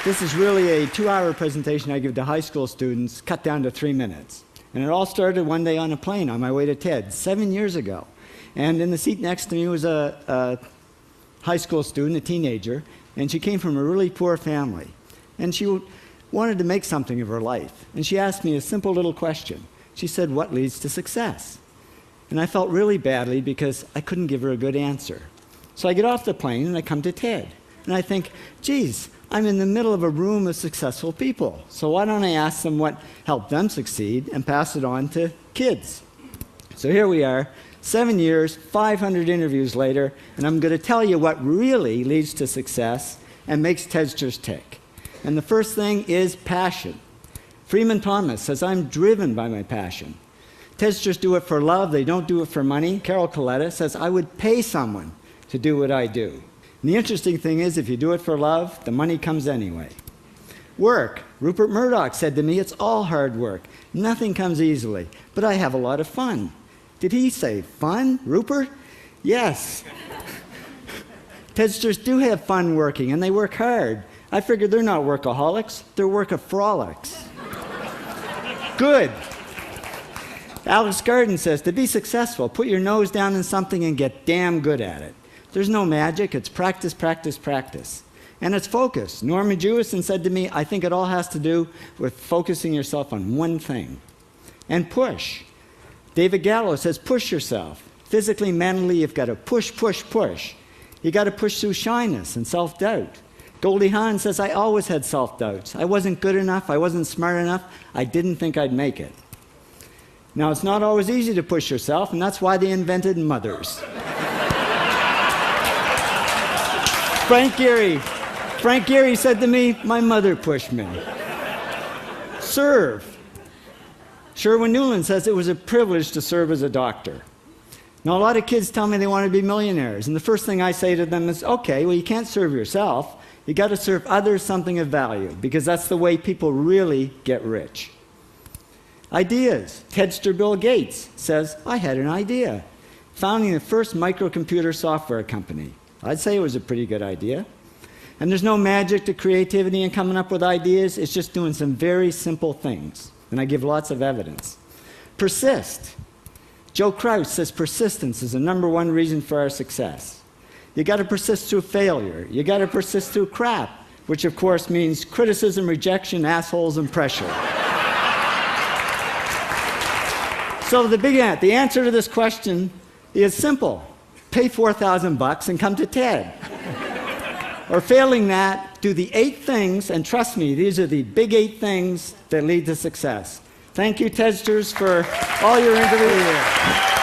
This is really a 2-hour presentation I give to high school students, cut down to 3 minutes. And it all started one day on a plane on my way to TED, 7 years ago. And in the seat next to me was a high school student, a teenager, and she came from a really poor family. And she wanted to make something of her life. And she asked me a simple little question. She said, "What leads to success?" And I felt really badly because I couldn't give her a good answer. So I get off the plane and I come to TED. And I think, geez, I'm in the middle of a room of successful people. So why don't I ask them what helped them succeed and pass it on to kids? So here we are, 7 years, 500 interviews later, and I'm going to tell you what really leads to success and makes TEDsters tick. And the first thing is passion. Freeman Thomas says, "I'm driven by my passion." TEDsters do it for love, they don't do it for money. Carol Coletta says, "I would pay someone to do what I do." And the interesting thing is, if you do it for love, the money comes anyway. Work. Rupert Murdoch said to me, "It's all hard work. Nothing comes easily, but I have a lot of fun." Did he say fun, Rupert? Yes. TEDsters do have fun working, and they work hard. I figured they're not workaholics, they're workaholics. Good. Alex Garden says, "To be successful, put your nose down in something and get damn good at it." There's no magic, it's practice, practice, practice. And it's focus. Norman Jewison said to me, "I think it all has to do with focusing yourself on one thing." And push. David Gallo says, "Push yourself. Physically, mentally, you've got to push, push, push. You got to push through shyness and self-doubt." Goldie Hawn says, "I always had self-doubts. I wasn't good enough, I wasn't smart enough, I didn't think I'd make it." Now, it's not always easy to push yourself, and that's why they invented mothers. Frank Gehry said to me, "My mother pushed me." Serve. Sherwin Newland says, "It was a privilege to serve as a doctor." Now, a lot of kids tell me they want to be millionaires, and the first thing I say to them is, okay, well, you can't serve yourself. You got to serve others something of value, because that's the way people really get rich. Ideas. TEDster Bill Gates says, "I had an idea. Founding the first microcomputer software company." I'd say it was a pretty good idea. And there's no magic to creativity and coming up with ideas. It's just doing some very simple things. And I give lots of evidence. Persist. Joe Kraus says persistence is the #1 reason for our success. You got to persist through failure. You got to persist through crap, which of course means criticism, rejection, assholes, and pressure. So the answer to this question is simple. Pay $4,000 and come to TED. Or failing that, do the 8 things, and trust me, these are the big 8 things that lead to success. Thank you, TEDsters, for all your interviews.